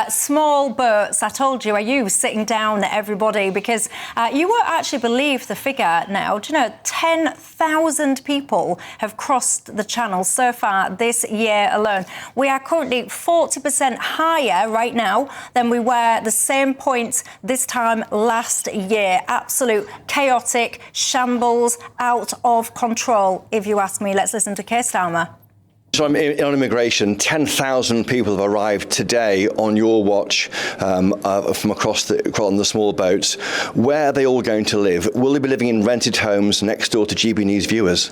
Small boats, I told you, are you sitting down, everybody? Because you won't actually believe the figure now. Do you know, 10,000 people have crossed the channel so far this year alone. We are currently 40% higher right now than we were the same point this time last year. Absolute chaotic shambles, out of control, if you ask me. Let's listen to Keir Starmer. So on immigration, 10,000 people have arrived today on your watch from across on the small boats. Where are they all going to live? Will they be living in rented homes next door to GBNews viewers?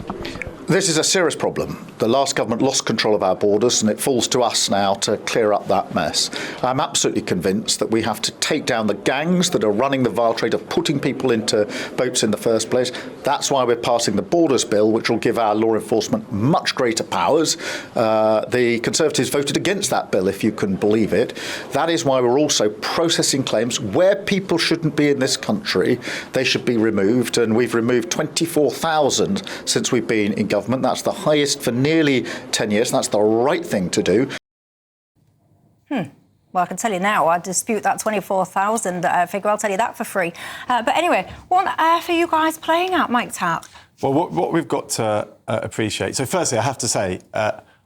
This is a serious problem. The last government lost control of our borders, and it falls to us now to clear up that mess. I'm absolutely convinced that we have to take down the gangs that are running the vile trade of putting people into boats in the first place. That's why we're passing the Borders Bill, which will give our law enforcement much greater powers. The Conservatives voted against that bill, if you can believe it. That is why we're also processing claims where people shouldn't be in this country. They should be removed, and we've removed 24,000 since we've been in government. That's the highest for nearly 10 years. That's the right thing to do. Well, I can tell you now, I dispute that 24,000 figure. I'll tell you that for free. But anyway, what on earth are you guys playing at, Mike Tapp? Well, what we've got to appreciate... So firstly, I have to say,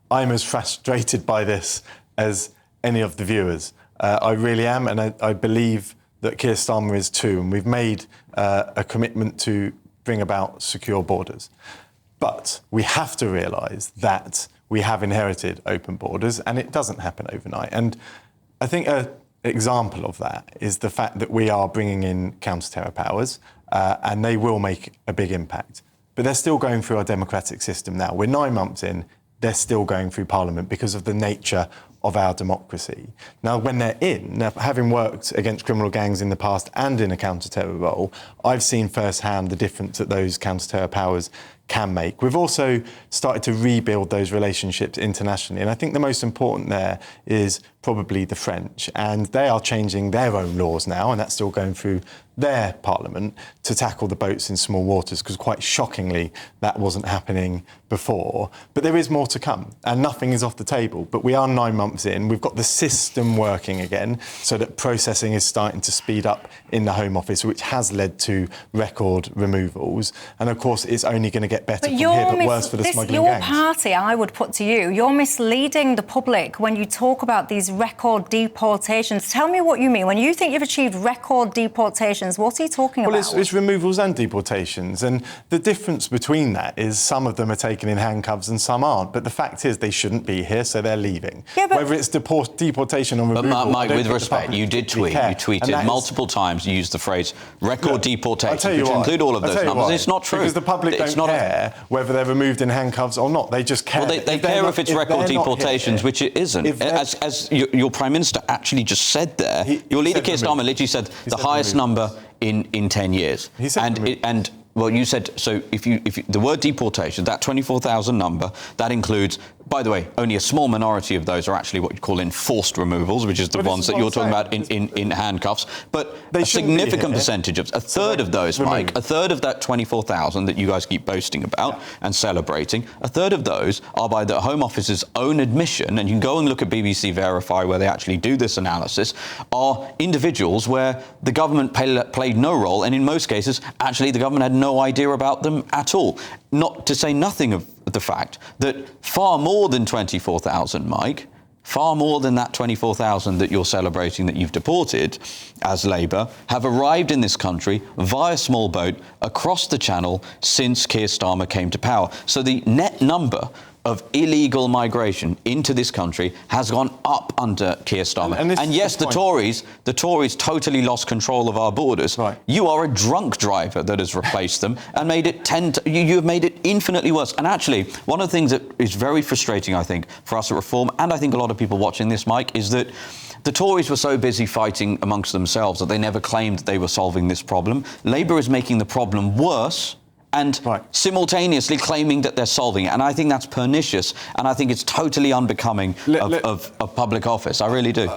I'm as frustrated by this as any of the viewers. I really am, and I believe that Keir Starmer is too. And we've made a commitment to bring about secure borders. But we have to realise that we have inherited open borders, and it doesn't happen overnight. And I think an example of that is the fact that we are bringing in counter-terror powers, and they will make a big impact. But they're still going through our democratic system now. We're 9 months in, they're still going through Parliament because of the nature of our democracy. Now, when they're in, now, having worked against criminal gangs in the past and in a counter-terror role, I've seen firsthand the difference that those counter-terror powers can make. We've also started to rebuild those relationships internationally, and I think the most important there is probably the French, and they are changing their own laws now, and that's still going through their parliament to tackle the boats in small waters, because quite shockingly that wasn't happening before. But there is more to come, and nothing is off the table. But we are 9 months in, we've got the system working again, so that processing is starting to speed up in the Home Office, which has led to record removals. And of course, it's only going to get better from here, but worse for the smuggling gangs. Your party, I would put to you, you're misleading the public when you talk about these record deportations. Tell me what you mean. When you think you've achieved record deportations, what are you talking about? Well, it's removals and deportations. And the difference between that is some of them are taken in handcuffs and some aren't. But the fact is they shouldn't be here, so they're leaving. Yeah, whether it's deportation or removal... But Mike, with respect, you did tweet. You tweeted multiple times, you used the phrase record deportations, which include all of those numbers. It's not true. Because the public don't care whether they're removed in handcuffs or not. They just care. Well, they care if it's record deportations, which it isn't. As your Prime Minister actually just said there, your leader, Keir Starmer, literally said the highest number in 10 years. He said well, you said, so if the word deportation, that 24,000 number, that includes, by the way, only a small minority of those are actually what you call enforced removals, which is the ones that you're talking about in handcuffs. But a significant percentage of, a third of those, Mike, a third of that 24,000 that you guys keep boasting about and celebrating, a third of those are by the Home Office's own admission, and you can go and look at BBC Verify where they actually do this analysis, are individuals where the government played no role, and in most cases, actually the government had no idea about them at all. Not to say nothing of the fact that far more than 24,000, Mike, far more than that 24,000 that you're celebrating that you've deported as Labour, have arrived in this country via small boat across the Channel since Keir Starmer came to power. So the net number of illegal migration into this country has gone up under Keir Starmer. And yes, the Tories totally lost control of our borders. Right. You are a drunk driver that has replaced them and made it you have made it infinitely worse. And actually, one of the things that is very frustrating, I think, for us at Reform, and I think a lot of people watching this, Mike, is that the Tories were so busy fighting amongst themselves that they never claimed that they were solving this problem. Labour is making the problem worse and simultaneously claiming that they're solving it. And I think that's pernicious, and I think it's totally unbecoming of public office. I really do.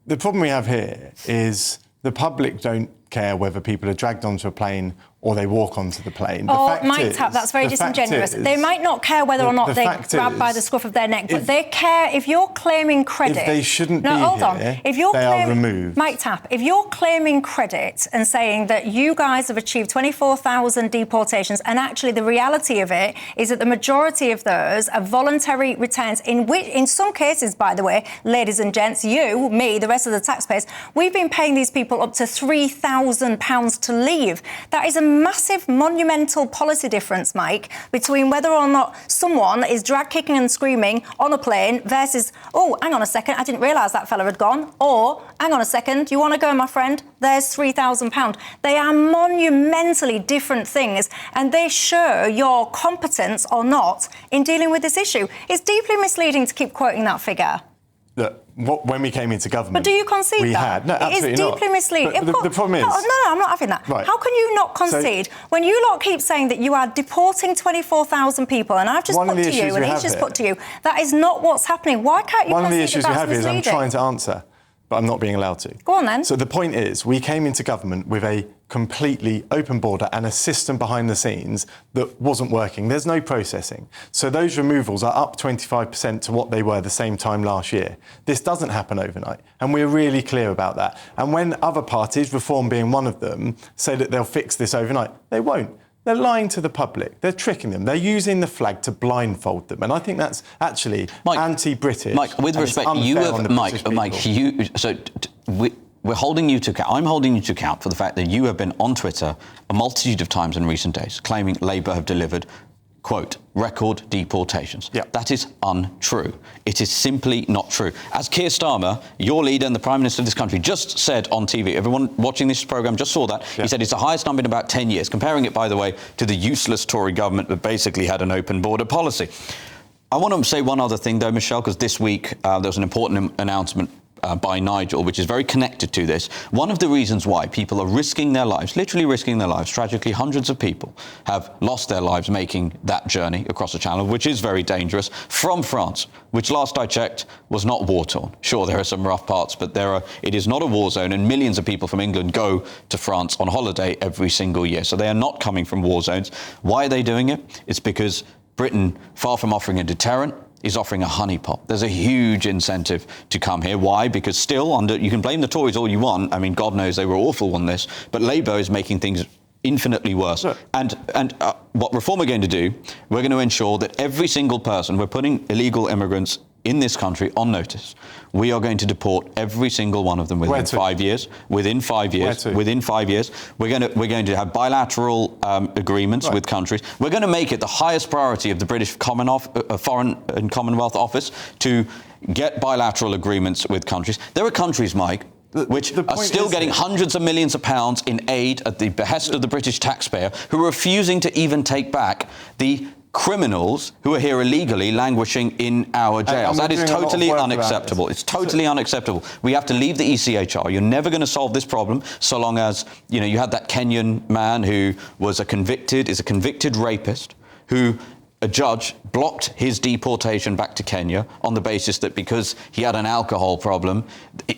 The problem we have here is the public don't care whether people are dragged onto a plane or they walk onto the plane. Oh, Mike Tapp, that's very disingenuous. They might not care whether or not they're grabbed by the scruff of their neck, but they care if you're claiming credit. If they shouldn't be hold on. here, if you're they are removed. Mike Tapp, if you're claiming credit and saying that you guys have achieved 24,000 deportations, and actually the reality of it is that the majority of those are voluntary returns, in some cases, by the way, ladies and gents, you, me, the rest of the taxpayers, we've been paying these people up to £3,000 to leave. That is a massive, monumental policy difference, Mike, between whether or not someone is drag kicking and screaming on a plane versus, oh, hang on a second, I didn't realise that fella had gone, or hang on a second, you want to go, my friend? There's £3,000. They are monumentally different things, and they show your competence or not in dealing with this issue. It's deeply misleading to keep quoting that figure. Look, when we came into government... But do you concede we that? Had. No, absolutely it is deeply misleading. The problem is... No, I'm not having that. Right. How can you not concede when you lot keep saying that you are deporting 24,000 people, and I've just put to you, and he's just put to you, that is not what's happening. Why can't you concede that? One of the issues we have is misleading? I'm trying to answer, but I'm not being allowed to. Go on, then. So the point is, we came into government with a completely open border and a system behind the scenes that wasn't working. There's no processing. So those removals are up 25% to what they were the same time last year. This doesn't happen overnight, and we're really clear about that. And when other parties, Reform being one of them, say that they'll fix this overnight, they won't. They're lying to the public. They're tricking them. They're using the flag to blindfold them. And I think that's actually anti-British. Mike, with respect, you have... We're holding you to account. I'm holding you to account for the fact that you have been on Twitter a multitude of times in recent days claiming Labour have delivered, quote, record deportations. Yep. That is untrue. It is simply not true. As Keir Starmer, your leader and the Prime Minister of this country, just said on TV, everyone watching this programme just saw that, he said it's the highest number in about 10 years, comparing it, by the way, to the useless Tory government that basically had an open border policy. I want to say one other thing, though, Michelle, because this week there was an important announcement by Nigel, which is very connected to this. One of the reasons why people are risking their lives, literally risking their lives, tragically hundreds of people have lost their lives making that journey across the Channel, which is very dangerous, from France, which last I checked was not war-torn. Sure, there are some rough parts, but it is not a war zone, and millions of people from England go to France on holiday every single year. So they are not coming from war zones. Why are they doing it? It's because Britain, far from offering a deterrent, is offering a honeypot. There's a huge incentive to come here. Why? Because still, you can blame the Tories all you want. I mean, God knows they were awful on this. But Labour is making things infinitely worse. Sure. And what Reform are going to do, we're going to ensure that every single person, we're putting illegal immigrants in this country on notice. We are going to deport every single one of them within 5 years. Within 5 years. Within 5 years. We're going to have bilateral agreements with countries. We're going to make it the highest priority of the British Foreign and Commonwealth Office to get bilateral agreements with countries. There are countries, Mike, which are still getting hundreds of millions of pounds in aid at the behest of the British taxpayer, who are refusing to even take back the criminals who are here illegally languishing in our jails. That is totally unacceptable. It's totally unacceptable. We have to leave the ECHR. You're never going to solve this problem so long as, you had that Kenyan man who is a convicted rapist who a judge blocked his deportation back to Kenya on the basis that because he had an alcohol problem,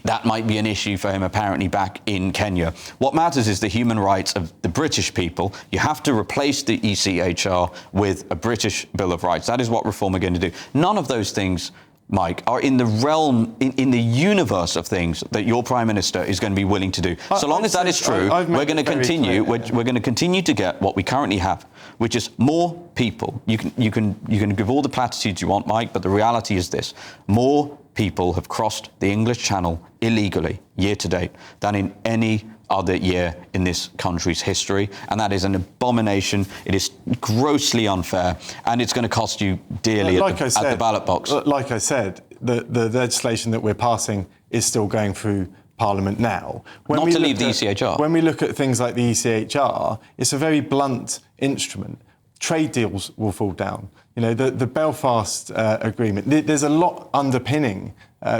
that might be an issue for him apparently back in Kenya. What matters is the human rights of the British people. You have to replace the ECHR with a British Bill of Rights. That is what Reform are going to do. None of those things, Mike, are in the realm, in the universe of things that your Prime Minister is going to be willing to do. So long as that is true, we're going to continue. We're going to continue to get what we currently have, which is more people. You can give all the platitudes you want, Mike, but the reality is this: more people have crossed the English Channel illegally year to date than in any other year in this country's history, and that is an abomination. It is grossly unfair, and it's going to cost you dearly at the ballot box. Like I said, the legislation that we're passing is still going through Parliament now. Not to leave the ECHR. When we look at things like the ECHR, it's a very blunt instrument. Trade deals will fall down. The Belfast Agreement, there's a lot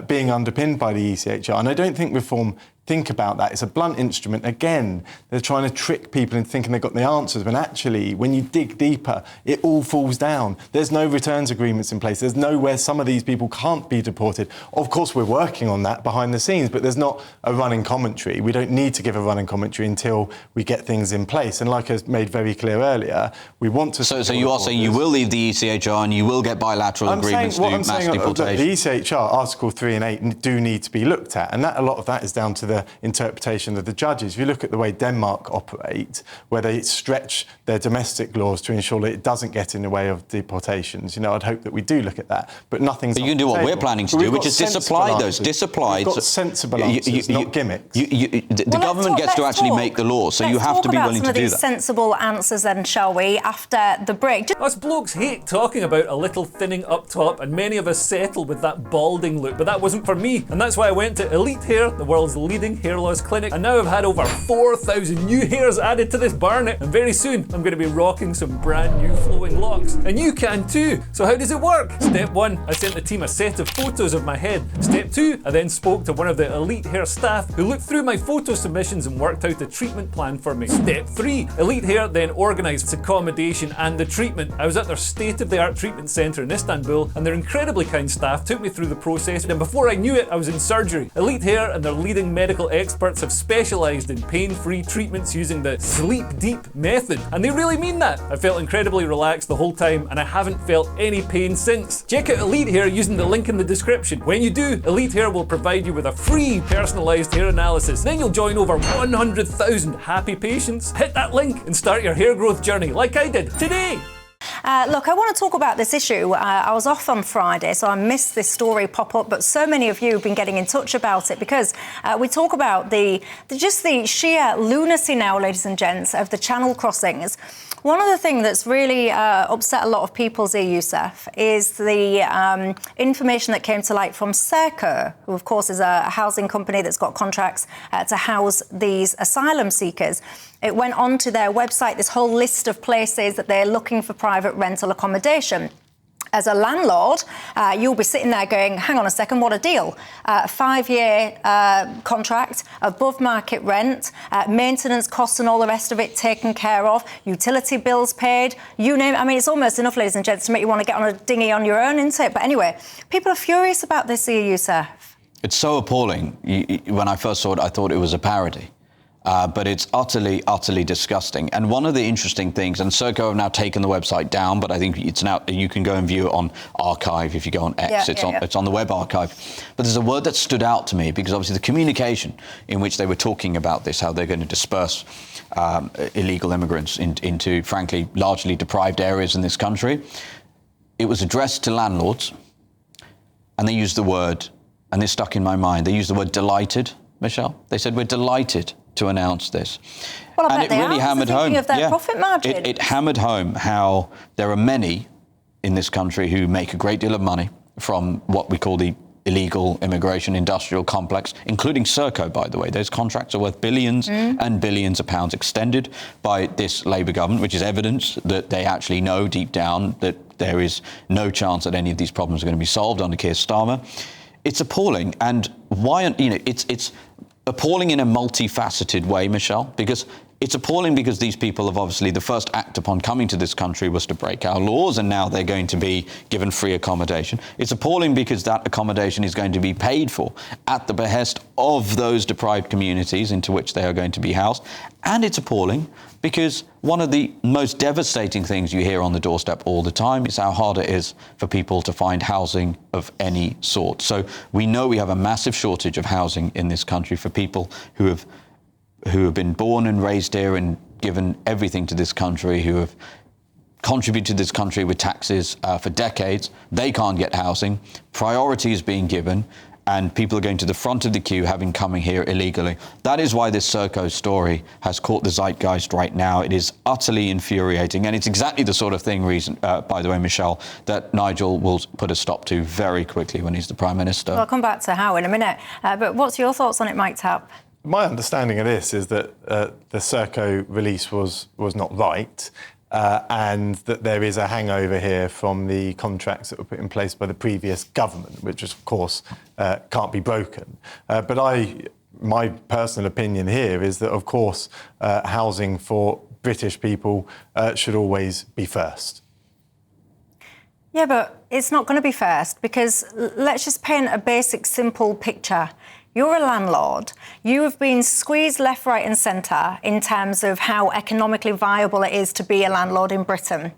being underpinned by the ECHR, and I don't think Reform think about that. It's a blunt instrument. Again, they're trying to trick people into thinking they've got the answers, when actually, when you dig deeper, it all falls down. There's no returns agreements in place. There's nowhere some of these people can't be deported. Of course, we're working on that behind the scenes, but there's not a running commentary. We don't need to give a running commentary until we get things in place. And like I made very clear earlier, we want to... So you are saying you will leave the ECHR and you will get bilateral agreements to do mass deportation? The ECHR, Article 3 and 8, do need to be looked at. And a lot of that is down to the interpretation of the judges. If you look at the way Denmark operate, where they stretch their domestic laws to ensure that it doesn't get in the way of deportations, I'd hope that we do look at that. But nothing's... But you can do what we're planning to do, which is disapply those. We've got sensible answers, not gimmicks. The government gets to actually make the laws, so you have to be willing to do that. Let's talk about some of these sensible answers then, shall we, after the break. Us blokes hate talking about a little thinning up top, and many of us settle with that balding look, but that wasn't for me, and that's why I went to Elite Hair, the world's leading hair loss clinic, and now I've had over 4,000 new hairs added to this barnet, and very soon I'm going to be rocking some brand new flowing locks, and you can too. So how does it work? Step 1, I sent the team a set of photos of my head. Step 2, I then spoke to one of the Elite Hair staff who looked through my photo submissions and worked out a treatment plan for me. Step 3, Elite Hair then organised accommodation and the treatment. I was at their state-of-the-art treatment centre in Istanbul, and their incredibly kind staff took me through the process, and before I knew it, I was in surgery. Elite Hair and their leading medical experts have specialised in pain-free treatments using the sleep deep method, and they really mean that. I felt incredibly relaxed the whole time, and I haven't felt any pain since. Check out Elite Hair using the link in the description. When you do, Elite Hair will provide you with a free personalised hair analysis. Then you'll join over 100,000 happy patients. Hit that link and start your hair growth journey like I did today. Look, I want to talk about this issue. I was off on Friday, so I missed this story pop up, but so many of you have been getting in touch about it because we talk about the sheer lunacy now, ladies and gents, of the channel crossings. One of the things that's really upset a lot of people, Yousef, is the information that came to light from Serco, who of course is a housing company that's got contracts to house these asylum seekers. It went onto their website, this whole list of places that they're looking for private rental accommodation. As a landlord, you'll be sitting there going, hang on a second, what a deal. 5-year contract, above market rent, maintenance costs and all the rest of it taken care of, utility bills paid, you name it. I mean, it's almost enough, ladies and gents, to make you want to get on a dinghy on your own, isn't it? But anyway, people are furious about this, Yousef. It's so appalling. When I first saw it, I thought it was a parody. But it's utterly, utterly disgusting. And one of the interesting things, and Serco have now taken the website down, but I think it's now, you can go and view it on Archive if you go on X. It's on the web archive. But there's a word that stood out to me because obviously the communication in which they were talking about this, how they're going to disperse illegal immigrants into, frankly, largely deprived areas in this country. It was addressed to landlords, and they used the word, and this stuck in my mind, they used the word delighted, Michelle. They said, we're delighted to announce this. Well, and it really hammered home. Of their profit margin. It hammered home how there are many in this country who make a great deal of money from what we call the illegal immigration industrial complex, including Serco, by the way. Those contracts are worth billions and billions of pounds extended by this Labour government, which is evidence that they actually know deep down that there is no chance that any of these problems are going to be solved under Keir Starmer. It's appalling. And why, it's appalling in a multifaceted way, Michelle, because it's appalling because these people have obviously, the first act upon coming to this country was to break our laws, and now they're going to be given free accommodation. It's appalling because that accommodation is going to be paid for at the behest of those deprived communities into which they are going to be housed. And it's appalling because one of the most devastating things you hear on the doorstep all the time is how hard it is for people to find housing of any sort. So we know we have a massive shortage of housing in this country for people who have been born and raised here and given everything to this country, who have contributed to this country with taxes for decades. They can't get housing. Priority is being given, and people are going to the front of the queue having coming here illegally. That is why this Serco story has caught the zeitgeist right now. It is utterly infuriating, and it's exactly the sort of thing, by the way, Michelle, that Nigel will put a stop to very quickly when he's the Prime Minister. I'll come back to how in a minute. But what's your thoughts on it, Mike Tapp? My understanding of this is that the Serco release was not right, and that there is a hangover here from the contracts that were put in place by the previous government, which of course can't be broken. But I my personal opinion here is that, of course, housing for British people should always be first. Yeah, but it's not going to be first, because let's just paint a basic, simple picture. You're a landlord. You have been squeezed left, right and centre in terms of how economically viable it is to be a landlord in Britain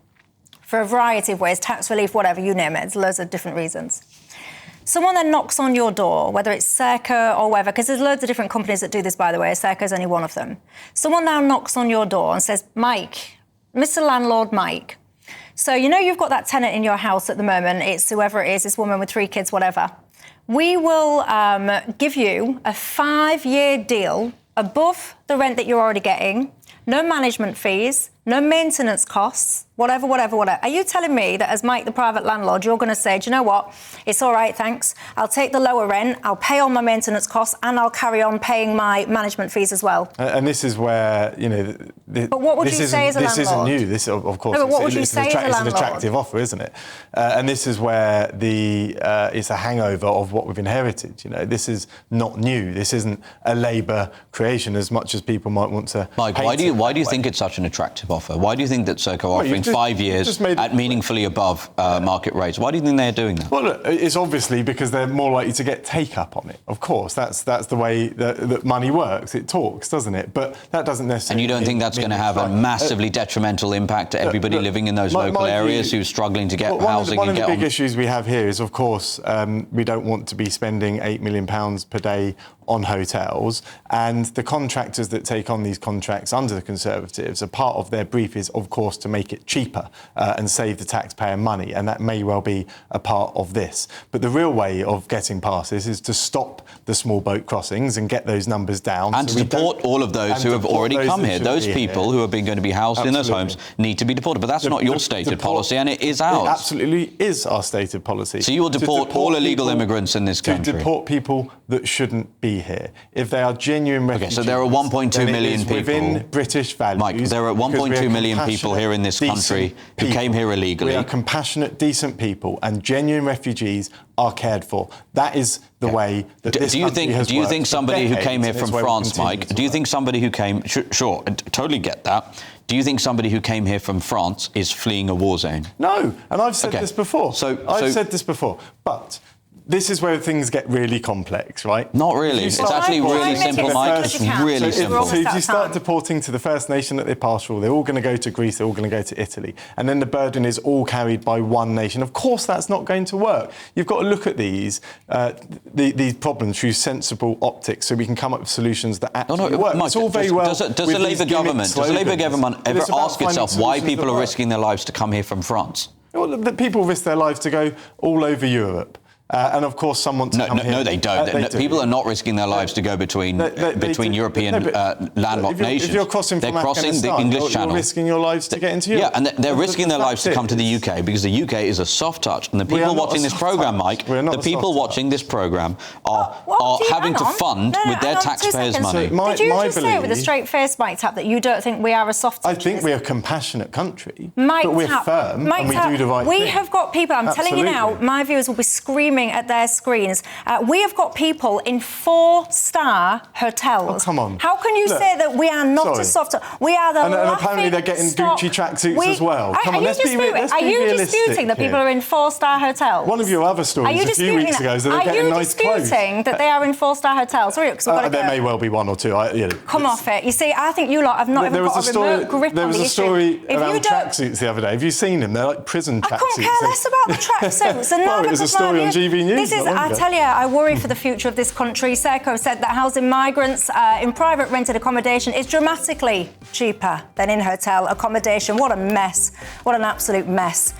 for a variety of ways, tax relief, whatever, you name it. There's loads of different reasons. Someone then knocks on your door, whether it's Circa or whatever, because there's loads of different companies that do this, by the way. Circa is only one of them. Someone now knocks on your door and says, Mike, Mr. Landlord Mike, so you know you've got that tenant in your house at the moment. It's whoever it is, this woman with 3 kids, whatever. We will give you a 5-year deal above the rent that you're already getting, no management fees, no maintenance costs, whatever. Are you telling me that as Mike, the private landlord, you're going to say, do you know what, it's all right, thanks, I'll take the lower rent, I'll pay all my maintenance costs, and I'll carry on paying my management fees as well? And this is where, you know... But what would you say as a landlord? This isn't new. This, of course, no, but what would you say as a landlord? It's an attractive offer, isn't it? And this is where it's a hangover of what we've inherited. You know, this is not new. This isn't a Labour creation, as much as people might want to. Mike, why do you think it's such an attractive offer? Why do you think that Circa are offering 5 years at meaningfully above market rates? Why do you think they're doing that? Well, look, it's obviously because they're more likely to get take-up on it. Of course, that's the way that money works. It talks, doesn't it? But that doesn't necessarily... And you don't think that's going to have a massively detrimental impact to everybody living in those local areas who's struggling to get housing and get on? One of the big on? issues we have here is, of course, we don't want to be spending £8 million per day on hotels, and the contractors that take on these contracts under the Conservatives, a part of their brief is, of course, to make it cheaper and save the taxpayer money, and that may well be a part of this. But the real way of getting past this is to stop the small boat crossings and get those numbers down. And to deport all of those who have already come here. Those people who are going to be housed in those homes need to be deported. But that's not your stated policy, and it is ours. It absolutely is our stated policy. So you will deport all illegal immigrants in this country? To deport people that shouldn't be here. If they are genuine refugees... Okay, so there are 1.2 million people... within British values... Mike, there are 1.2 million people here in this country who came here illegally. We are compassionate, decent people, and genuine refugees are cared for. That is the way that this country has worked. Do you think somebody who came here from France, Mike, do you think somebody who came... Sure, I totally get that. Do you think somebody who came here from France is fleeing a war zone? No, and I've said this before. I've said this before, but... This is where things get really complex, right? Not really. It's actually really simple, Mike. It's really simple. So if you start deporting to the first nation that they pass through, they're all going to go to Greece, they're all going to go to Italy. And then the burden is all carried by one nation. Of course, that's not going to work. You've got to look at these problems through sensible optics so we can come up with solutions that actually work. Mike, it's all very well. Does the Labour government ever ask itself why people are risking their lives to come here from France? Well, people risk their lives to go all over Europe. And of course, some want to come here. No, they don't. People are not risking their lives to go between European landlocked nations. If you're crossing from the English Channel, you're risking your lives to get into Europe. Yeah, and they're risking their lives to come to the UK because the UK is a soft touch. And the people watching this programme, Mike, the people watching this programme are having to fund with their taxpayers' money. Did you just say with a straight face, Mike Tapp, that you don't think we are a soft touch? I think we're a compassionate country, but we're firm and we do the right thing. We have got people, I'm telling you now, my viewers will be screaming at their screens. We have got people in 4-star hotels. Oh, come on. How can you say that we are not a soft touch? We are the and apparently they're getting Gucci tracksuits as well. Come on, let's be realistic. Are you disputing that people are in 4-star hotels? One of your other stories a few weeks ago is that they're getting nice clothes. Are you disputing that they are in 4-star hotels? Sorry, because we've got to go. There may well be one or two. Come off it. You see, I think you lot have not even got a remote grip on the issue. There was a story around tracksuits the other day. Have you seen them? They're like prison tracksuits. I couldn't care less about the tracksuits. Well, it was a story on GBNews. I tell you, I worry for the future of this country. Serco said that housing migrants in private rented accommodation is dramatically cheaper than in hotel accommodation. What a mess. What an absolute mess.